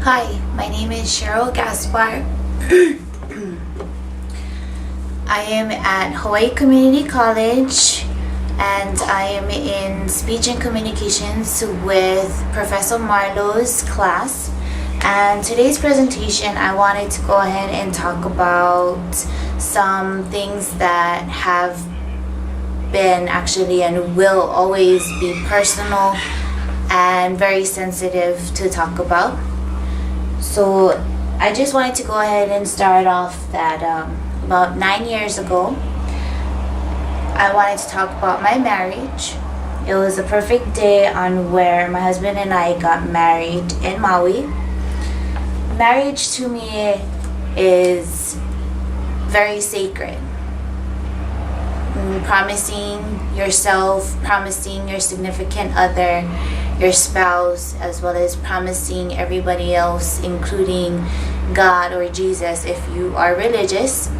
Hi, my name is Cheryl Gaspar. I am at Hawaii Community College and I am in Speech and Communications with Professor Marlowe's class. And today's presentation, I wanted to go ahead and talk about some things that have been actually and will always be personal and very sensitive to talk about. So I just wanted to go ahead and start off that about 9 years ago, I wanted to talk about my marriage. It was a perfect day on where my husband and I got married in Maui. Marriage to me is very sacred. Promising yourself, promising your significant other, your spouse, as well as promising everybody else, including God or Jesus if you are religious,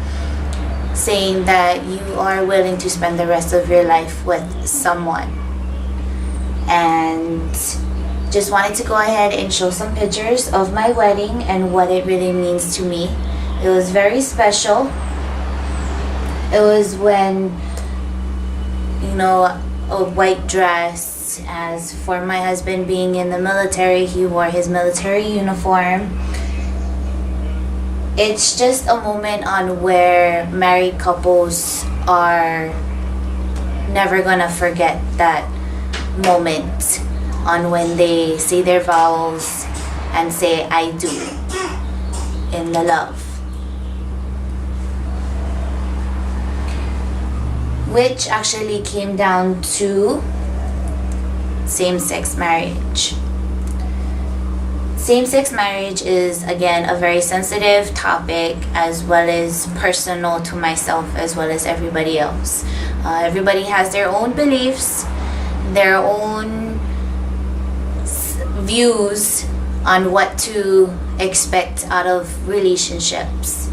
saying that you are willing to spend the rest of your life with someone. And just wanted to go ahead and show some pictures of my wedding and what it really means to me. It was very special. It was when, a white dress. As for my husband being in the military, he wore his military uniform. It's just a moment on where married couples are never gonna forget that moment on when they say their vows and say I do in the love, which actually came down to same-sex marriage. Same-sex marriage is, again, a very sensitive topic, as well as personal to myself as well as everybody else. Everybody has their own beliefs, their own views on what to expect out of relationships.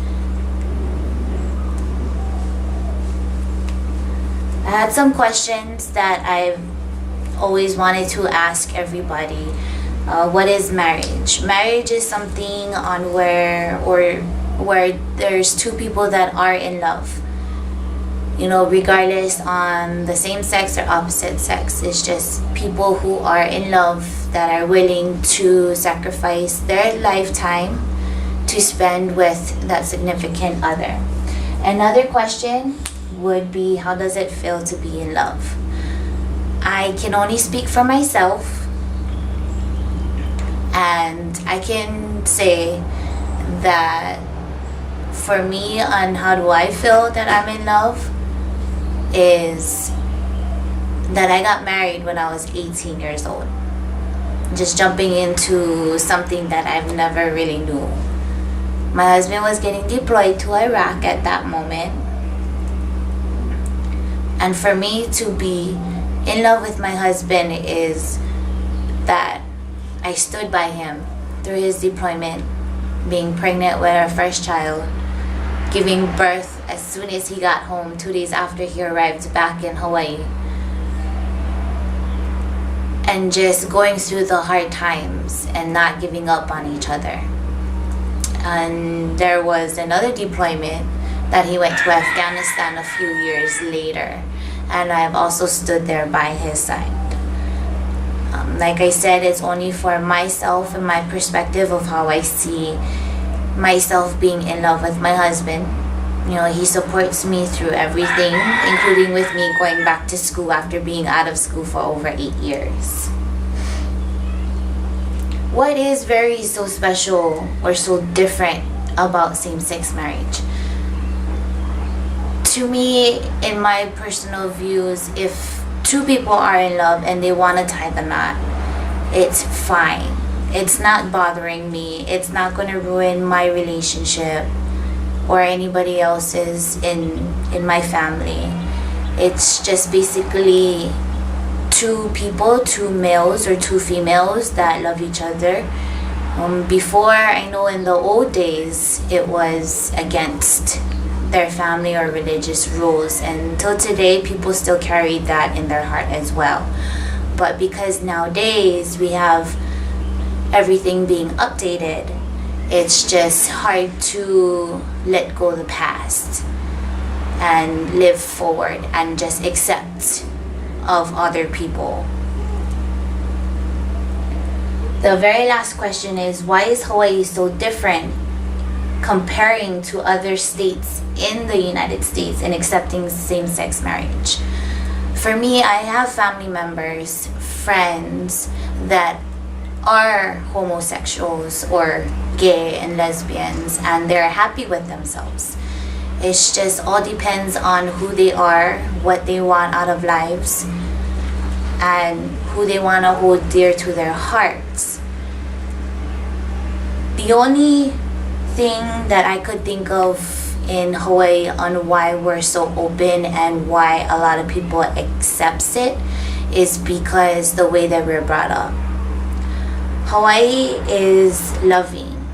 I had some questions that I've always wanted to ask everybody. What is marriage? Marriage is something on where there's two people that are in love. Regardless on the same sex or opposite sex. It's just people who are in love that are willing to sacrifice their lifetime to spend with that significant other. Another question would be, how does it feel to be in love? I can only speak for myself, and I can say that for me, on how do I feel that I'm in love, is that I got married when I was 18 years old. Just jumping into something that I've never really knew. My husband was getting deployed to Iraq at that moment. And for me to be in love with my husband is that I stood by him through his deployment, being pregnant with our first child, giving birth as soon as he got home, 2 days after he arrived back in Hawaii, and just going through the hard times and not giving up on each other. And there was another deployment that he went to Afghanistan a few years later, and I've also stood there by his side. Like I said, it's only for myself and my perspective of how I see myself being in love with my husband. He supports me through everything, including with me going back to school after being out of school for over 8 years. What is so special or so different about same-sex marriage? To me, in my personal views, if two people are in love and they want to tie the knot, it's fine. It's not bothering me. It's not going to ruin my relationship or anybody else's in my family. It's just basically two people, two males or two females that love each other. Before, I know in the old days, it was against their family or religious rules, and until today people still carry that in their heart as well. But because nowadays we have everything being updated. It's just hard to let go of the past and live forward and just accept of other people. The very last question is, why is Hawaii so different comparing to other states in the United States in accepting same-sex marriage? For me, I have family members, friends that are homosexuals or gay and lesbians, and they're happy with themselves. It's just all depends on who they are, what they want out of lives, and who they want to hold dear to their hearts. The only thing that I could think of in Hawaii on why we're so open and why a lot of people accepts it is because the way that we're brought up. Hawaii is loving.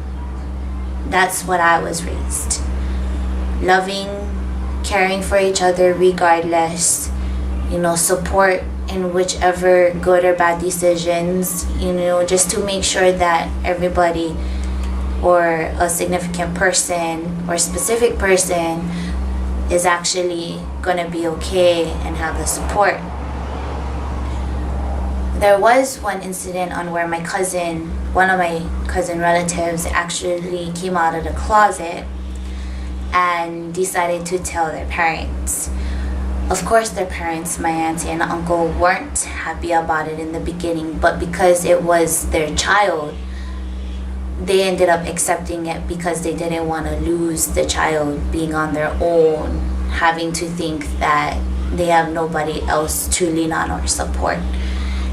That's what I was raised. Loving, caring for each other regardless, support in whichever good or bad decisions, just to make sure that everybody or a significant person or specific person is actually gonna be okay and have the support. There was one incident on where one of my cousin relatives actually came out of the closet and decided to tell their parents. Of course, their parents, my auntie and uncle, weren't happy about it in the beginning, but because it was their child, they ended up accepting it because they didn't want to lose the child being on their own, having to think that they have nobody else to lean on or support.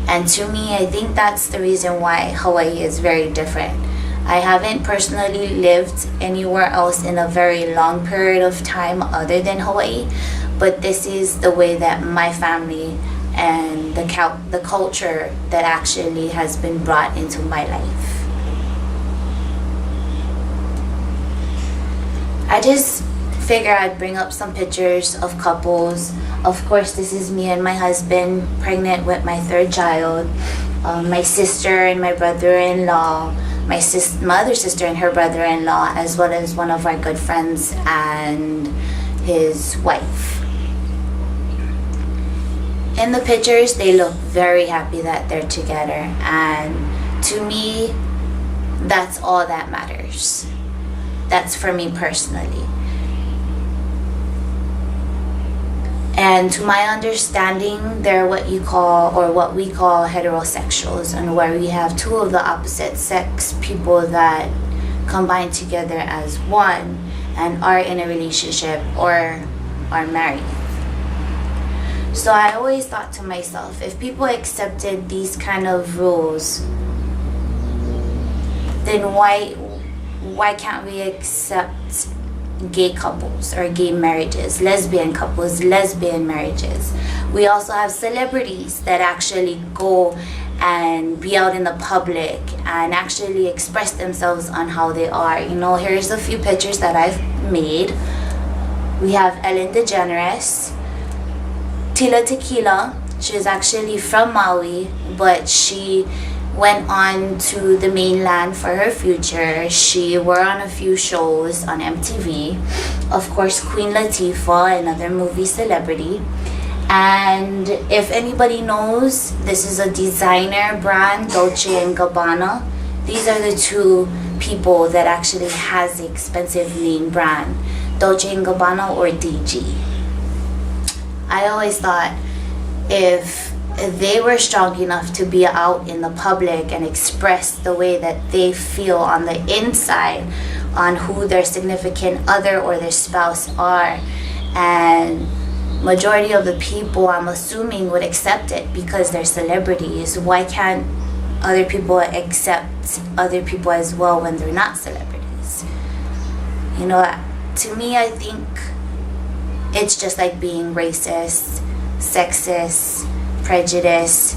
And to me, I think that's the reason why Hawaii is very different. I haven't personally lived anywhere else in a very long period of time other than Hawaii, but this is the way that my family and the culture that actually has been brought into my life. I just figure I'd bring up some pictures of couples. Of course, this is me and my husband, pregnant with my third child. My sister and my brother-in-law, my other sister and her brother-in-law, as well as one of our good friends and his wife. In the pictures, they look very happy that they're together, and to me, that's all that matters. That's for me personally. And to my understanding, they're what we call heterosexuals, and where we have two of the opposite sex people that combine together as one and are in a relationship or are married. So I always thought to myself, if people accepted these kind of rules, then why can't we accept gay couples or gay marriages, lesbian couples, lesbian marriages? We also have celebrities that actually go and be out in the public and actually express themselves on how they are. Here's a few pictures that I've made. We have Ellen DeGeneres, Tila Tequila. She's actually from Maui, but she went on to the mainland for her future. She were on a few shows on MTV. Of course, Queen Latifah, another movie celebrity. And if anybody knows, this is a designer brand, Dolce & Gabbana. These are the two people that actually has the expensive name brand, Dolce & Gabbana or DG. I always thought if they were strong enough to be out in the public and express the way that they feel on the inside on who their significant other or their spouse are, and majority of the people, I'm assuming, would accept it because they're celebrities, why can't other people accept other people as well when they're not celebrities? To me, I think it's just like being racist, sexist, prejudice,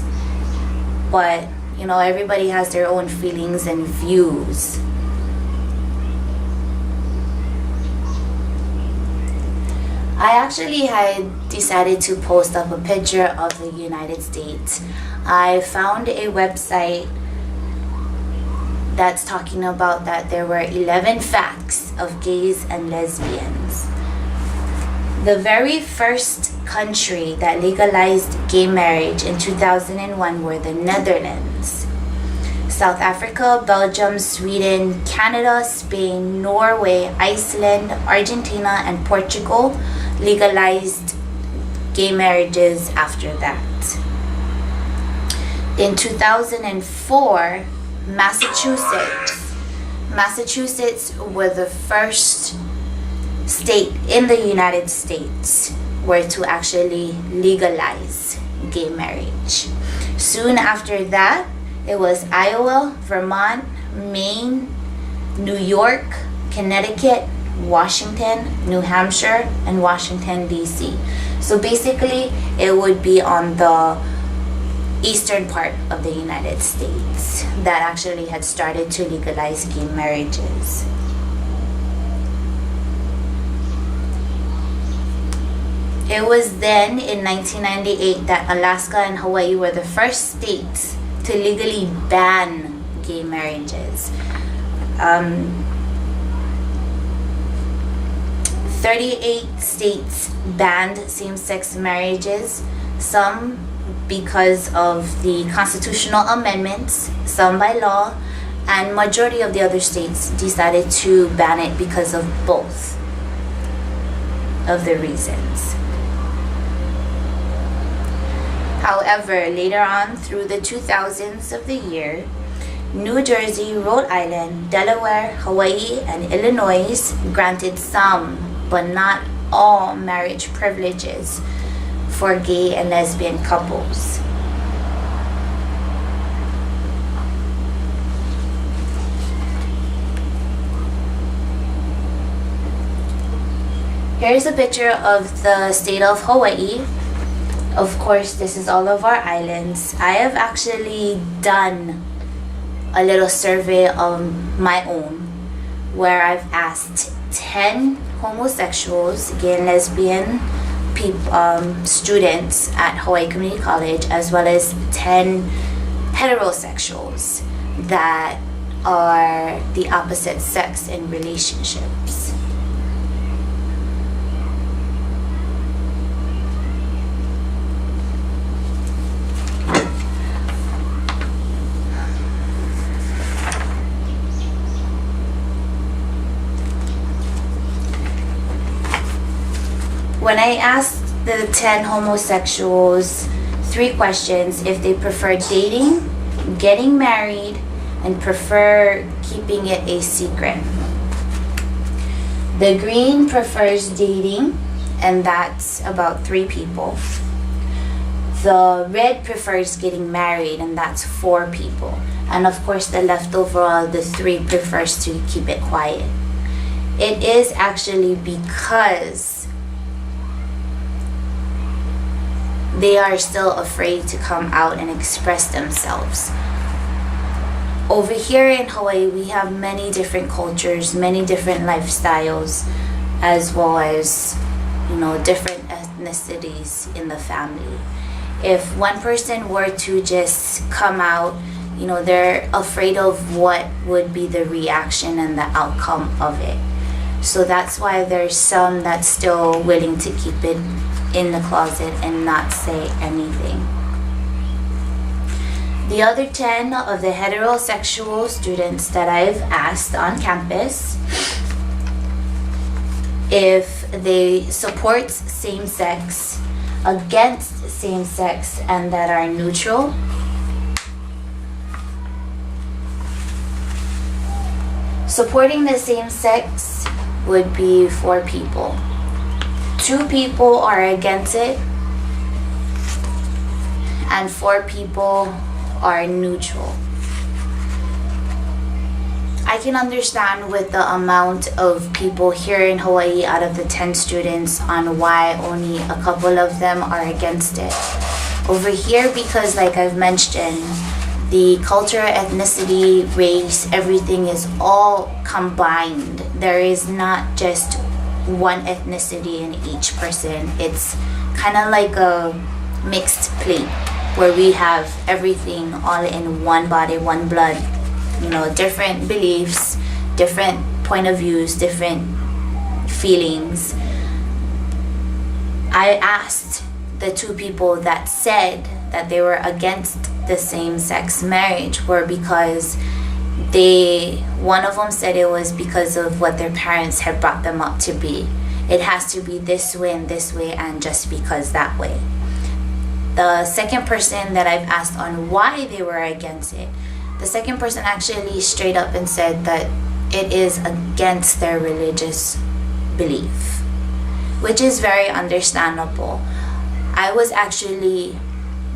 but everybody has their own feelings and views. I actually had decided to post up a picture of the United States. I found a website that's talking about that there were 11 facts of gays and lesbians. The very first country that legalized gay marriage in 2001 were the Netherlands. South Africa, Belgium, Sweden, Canada, Spain, Norway, Iceland, Argentina, and Portugal legalized gay marriages after that. In 2004, Massachusetts were the first state in the United States were to actually legalize gay marriage. Soon after that, it was Iowa, Vermont, Maine, New York, Connecticut, Washington, New Hampshire, and Washington, D.C. So basically, it would be on the eastern part of the United States that actually had started to legalize gay marriages. It was then in 1998 that Alaska and Hawaii were the first states to legally ban gay marriages. 38 states banned same-sex marriages, some because of the constitutional amendments, some by law, and majority of the other states decided to ban it because of both of the reasons. However, later on through the 2000s of the year, New Jersey, Rhode Island, Delaware, Hawaii, and Illinois granted some, but not all, marriage privileges for gay and lesbian couples. Here's a picture of the state of Hawaii. Of course, this is all of our islands. I have actually done a little survey of my own where I've asked 10 homosexuals, gay and lesbian students at Hawaii Community College, as well as 10 heterosexuals that are the opposite sex in relationships. When I asked the 10 homosexuals 3 questions, if they prefer dating, getting married, and prefer keeping it a secret. The green prefers dating, and that's about 3 people. The red prefers getting married, and that's 4 people. And of course, the leftover, the 3 prefers to keep it quiet. It is actually because they are still afraid to come out and express themselves. Over here in Hawaii, we have many different cultures, many different lifestyles, as well as, different ethnicities in the family. If one person were to just come out, they're afraid of what would be the reaction and the outcome of it. So that's why there's some that's still willing to keep it in the closet and not say anything. The other 10 of the heterosexual students that I've asked on campus if they support same-sex, against same-sex, and that are neutral. Supporting the same-sex would be 4 people. 2 people are against it, and 4 people are neutral. I can understand with the amount of people here in Hawaii out of the 10 students on why only a couple of them are against it. Over here, because like I've mentioned, the culture, ethnicity, race, everything is all combined. There is not just one ethnicity in each person. It's kind of like a mixed plate where we have everything all in one body, one blood, different beliefs, different point of views, different feelings. I asked the two people that said that they were against the same-sex marriage were because one of them said it was because of what their parents had brought them up to be. It has to be this way and this way, and just because that way. The second person that I've asked on why they were against it, the second person actually straight up and said that it is against their religious belief, which is very understandable. I was actually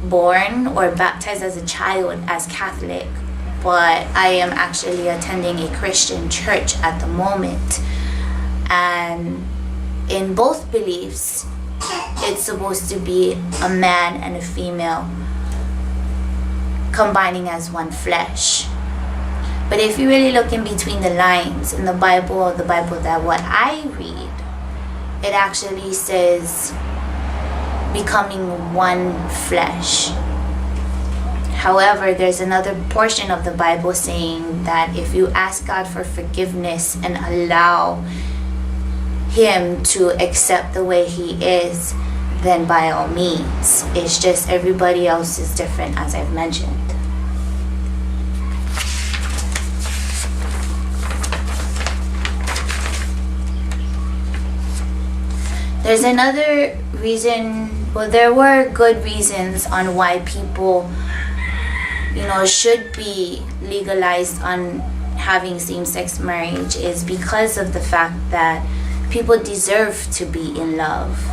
born or baptized as a child as Catholic, but I am actually attending a Christian church at the moment. And in both beliefs, it's supposed to be a man and a female combining as one flesh. But if you really look in between the lines in the Bible that what I read, it actually says becoming one flesh. However, there's another portion of the Bible saying that if you ask God for forgiveness and allow Him to accept the way He is, then by all means. It's just everybody else is different, as I've mentioned. There's another reason, well, there were good reasons on why people, should be legalized on having same-sex marriage, is because of the fact that people deserve to be in love.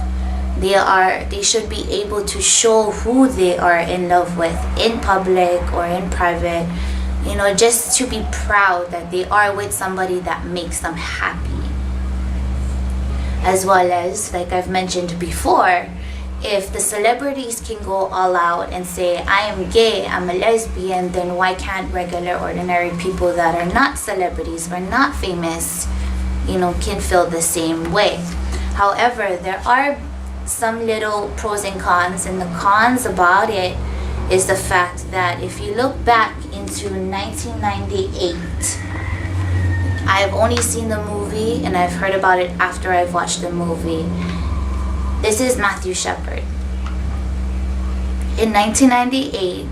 They should be able to show who they are in love with in public or in private, just to be proud that they are with somebody that makes them happy. As well as, like I've mentioned before, if the celebrities can go all out and say, I am gay, I'm a lesbian, then why can't regular, ordinary people that are not celebrities or not famous, can feel the same way? However, there are some little pros and cons, and the cons about it is the fact that if you look back into 1998, I've only seen the movie and I've heard about it after I've watched the movie. This is Matthew Shepard. In 1998,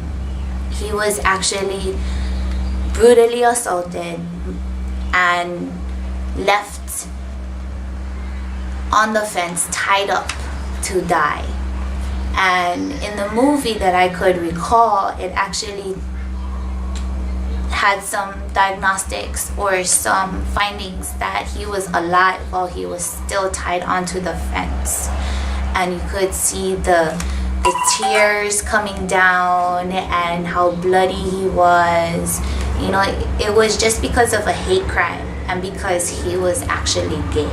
he was actually brutally assaulted and left on the fence, tied up to die. And in the movie that I could recall, it actually had some diagnostics or some findings that he was alive while he was still tied onto the fence. And you could see the tears coming down and how bloody he was. It was just because of a hate crime and because he was actually gay.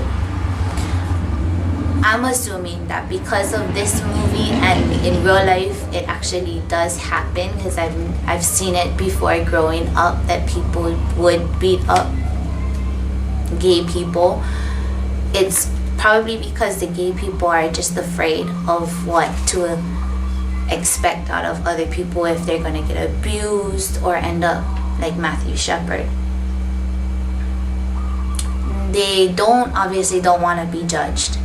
I'm assuming that because of this movie and in real life it actually does happen, because I've seen it before growing up, that people would beat up gay people. It's probably because the gay people are just afraid of what to expect out of other people if they're going to get abused or end up like Matthew Shepard. They obviously don't want to be judged.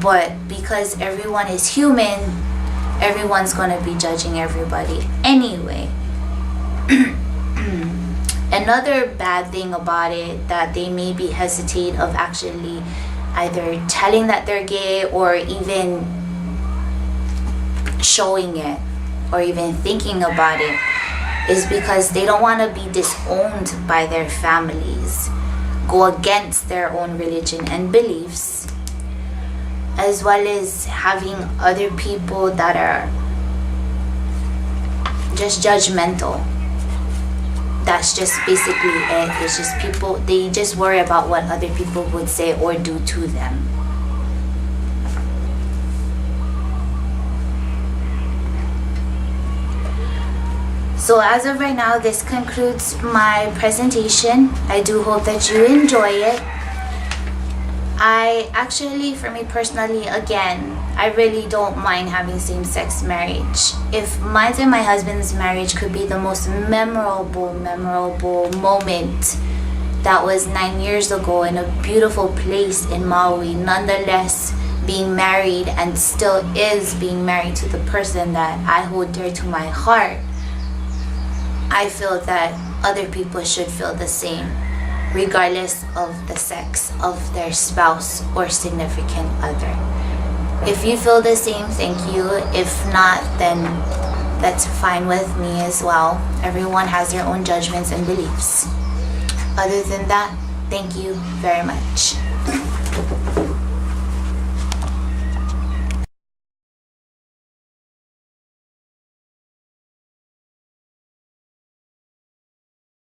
But because everyone is human, everyone's going to be judging everybody anyway. Another bad thing about it, that they maybe hesitate of actually either telling that they're gay or even showing it or even thinking about it, is because they don't want to be disowned by their families, go against their own religion and beliefs, as well as having other people that are just judgmental. That's just basically it. It's just people, they just worry about what other people would say or do to them. So as of right now, this concludes my presentation. I do hope that you enjoy it. For me personally, again, I really don't mind having same-sex marriage. If mine and my husband's marriage could be the most memorable moment that was 9 years ago in a beautiful place in Maui, nonetheless being married and still is being married to the person that I hold dear to my heart, I feel that other people should feel the same, regardless of the sex of their spouse or significant other. If you feel the same, thank you. If not, then that's fine with me as well. Everyone has their own judgments and beliefs. Other than that, thank you very much.